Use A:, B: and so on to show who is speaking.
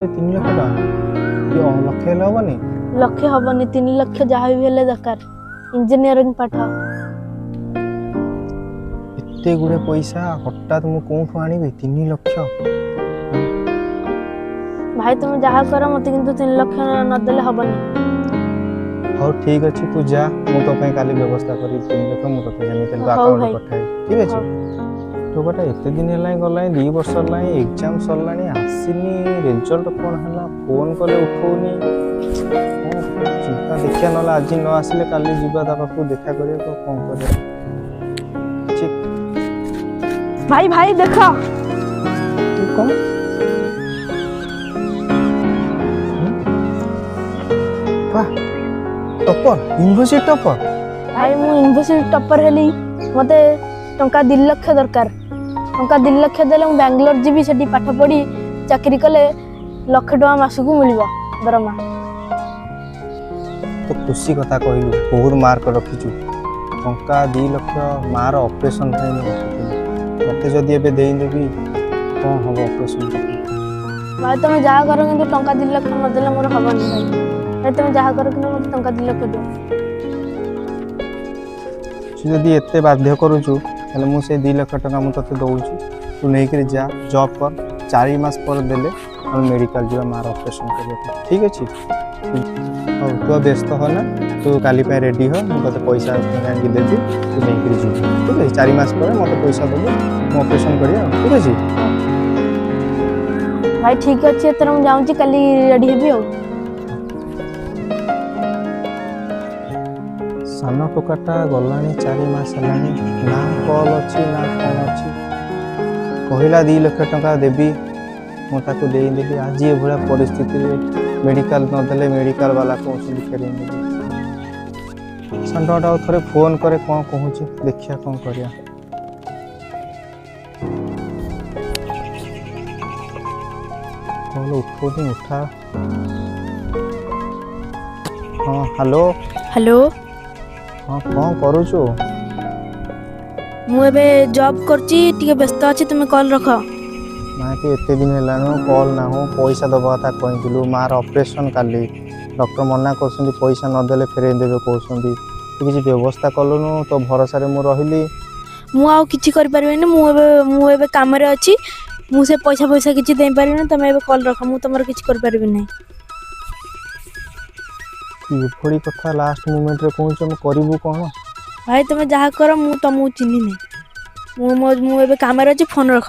A: 3 ଲକ୍ଷ ଟଙ୍କା ଲକ୍ଷେ ହେଲେ ହବନି?
B: लक्ष्य हबनी 3 लाख जहाँ भी हेले दरकार इंजीनियरिंग पाठ
A: एते गुड़े पैसा हठात मु कोठू आनिबी 3 लक्ष?
B: भाई तुम जहाँ कर मत किंतु 3 लाख नदेले हबनी।
A: हाँ ठीक अच्छे तू जा मु तो काली व्यवस्था करी 3 लक्ष मु तो जेमिति अकाउंट पठाई ठीक अच्छे। तो गोटे एत दिन है गला 2 वर्ष है एग्जाम सरला आसनी रिजल्ट कौन है फोन कले उठौनी चिंता देखिया ना आज न आसिले काली जीवा ता पाखु देखा करिया तो कौन कर
B: भाई भाई देखो
A: कौन टॉपर यूनिवर्सिटी टॉपर
B: भाई मु यूनिवर्सिटी टॉपर हेली मते टंका 2 लाख दरकार टंका 2 लाख देले मु बेंगलोर जीवी सेठी पाठ पढ़ी चाकरी कले लाख टका मासकू मिलिबो दरमा।
A: तो खुशी कथा कहलु बहुत मार्क रखिचु टंका 2 लाख मार ऑपरेशन मते जदि एबे देई देबी कौन हम ऑपरेशन
B: भाई तुम जहाँ कर किंतु टंका 2 लाख नदेले मोर हबनी भाई भाई तुम जहाँ कर किंतु मते टंका 2 लाख दियो
A: जदि एते बाध्य करूछु ताले मु से 2 लाख टका मु तते दउछु तू नै करी जा जॉब कर 4 मास पर देले हम मेडिकल जीवा मार ऑपरेशन कर ठीक अछि। और तू व्यस्त हो ना तू काली पे रेडी हो मु तते पैसा आनि देबी तू नै करी जी ठीक है 4 मास पर मते पैसा देबो मु ऑपरेशन करिया ठीक अछि
B: भाई ठीक अच्छे तेरा मु जाऊँ कल रेडी हेबी हो।
A: सान टोकाटा गलानी 4 मास हेलानी ना कॉल अच्छी ना कौन अच्छी कहला 2 लाख टका देवी मु ताको दे देबी आज ये भला परिस्थिति मेडिकल न देले मेडिकल वाला कौन फेर सान टोकाटा थोड़े फोन करे कौन कहूँ देखिया कौन करिया कॉल उठो उठा हाँ हेलो
B: हेलो
A: हाँ कौन करूचु
B: मु एबे जॉब करची टिके व्यस्त अछि तुम कॉल रख
A: ना कि एते दिन हेलानो कॉल ना हो पैसा दबा था कहिलु मार ऑपरेशन काली डॉक्टर मना करसंदी पैसा न देले फेरे देबे कहसंदी तू किछि व्यवस्था करलनु तो भरोसा रे मु रहिली
B: मु आ किछि कर परबेनी मु एबे काम रे अछि मु से पैसा किछि दे परबेनी तुम एबे कॉल रख मु तमर किछि कर परबे नै
A: ये बड़ी कथा लास्ट मोमेंट रे कहूछ हम करिवु कोन
B: भाई तुम जहाँ कर मु तुमको चिन्ही नहीं मु एबे काम रे अछि फोन रख।